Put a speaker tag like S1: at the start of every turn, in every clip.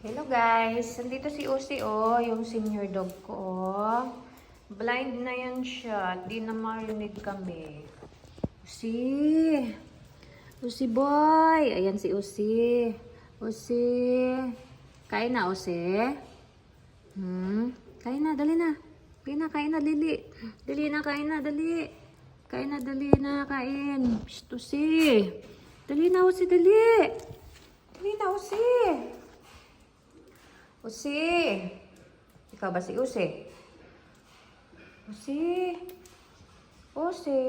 S1: Hello guys, nandito si Usi yung senior dog ko Blind na yan siya, di na marinig kami. Usi! Usi boy! Ayan si Usi. Usi! Kain na Usi? Kain na, dali na. Kain na, Lili. Dali na, kain na, dali. Kain na, dali na, kain. Psst, Usi! Dali na Usi, dali! Dali na Usi! Usi! Ikaw ba si Usi? Usi! Usi!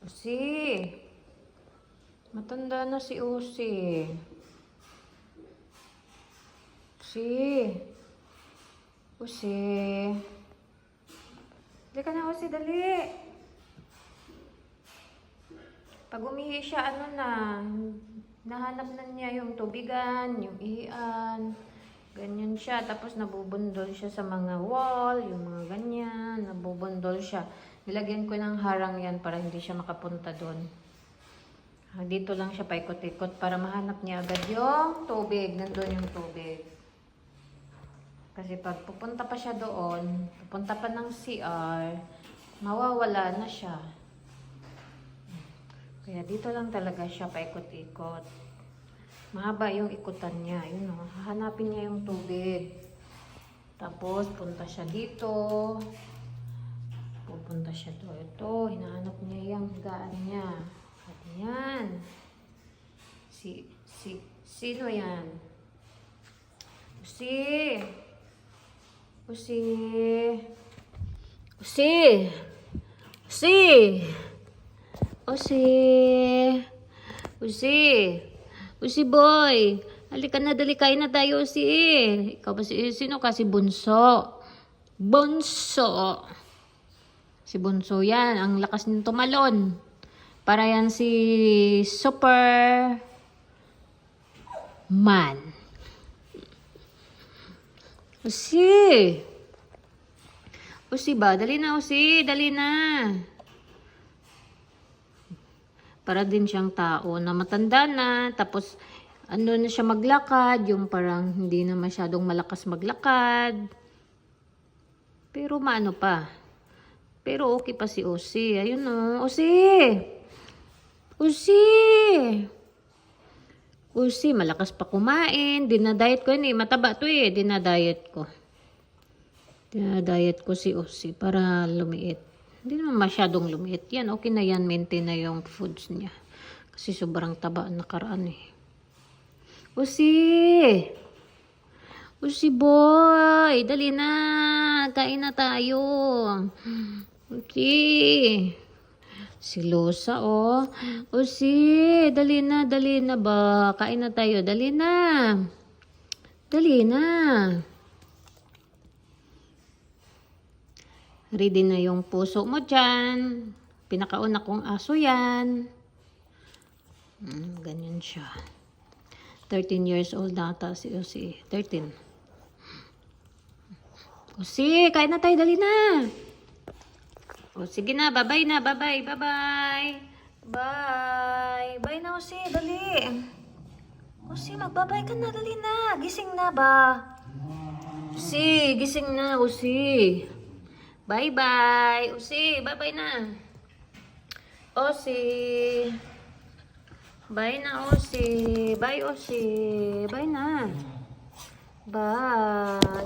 S1: Usi! Matanda na si Usi. Usi! Usi! Dali ka na Usi, dali! Pag umihi siya, nahanap na niya yung tubigan, yung ihian, ganyan siya. Tapos nabubundol siya sa mga wall, yung mga ganyan, nabubundol siya. Nilagyan ko ng harang yan para hindi siya makapunta doon. Dito lang siya paikot-ikot para mahanap niya agad yung tubig, nandun yung tubig. Kasi pag pupunta pa siya doon, pupunta pa ng CR, mawawala na siya. Kaya dito lang talaga siya paikot-ikot. Mahaba yung ikutan niya. Yun o. Hahanapin niya yung tubig. Tapos, punta siya dito. Pupunta siya to. Ito, hinahanap niya yung higaan niya. At yan. Sino yan? Usi! Usi! Usi! Usi! Usi! Usi! Usi boy! Halika na, dali kain na tayo, Usi. Ikaw ba sino ka? Si Bunso. Bunso! Si Bunso yan. Ang lakas niyong tumalon. Para yan si Super Man. Usi! Usi ba? Dali na, Usi. Dali na. Para din siyang tao na matanda na, tapos ano na siya maglakad, yung parang hindi na masyadong malakas maglakad. Pero maano pa. Pero okay pa si Usi. Ayun o, Usi! Usi! Usi, malakas pa kumain. Dinadiet ko yun eh. Mataba to eh. Dinadiet ko. Dinadiet ko si Usi para lumiit. Hindi naman masyadong lumiit. Yan, okay na yan. Maintain na yung foods niya. Kasi sobrang taba nakaraan eh. Usi! Usi boy! Dali na! Kain na tayo! Usi! Si Lusa oh. Usi! Dali na ba? Kain na tayo. Dali na! Dali na! Ready na yung puso mo dyan. Pinakauna kong aso yan. Ganyan siya. 13 years old na ata si Usi. 13. Usi, kain na tayo. Dali na. O, sige na. Bye-bye na. Bye-bye. Bye-bye. Bye. Bye na, Usi. Dali. Usi, magbabay ka na. Dali na. Gising na ba? Usi, gising na, Usi. Bye-bye. Usi, bye-bye na. Usi. Bye na, Usi. Bye, Usi. Bye na. Bye.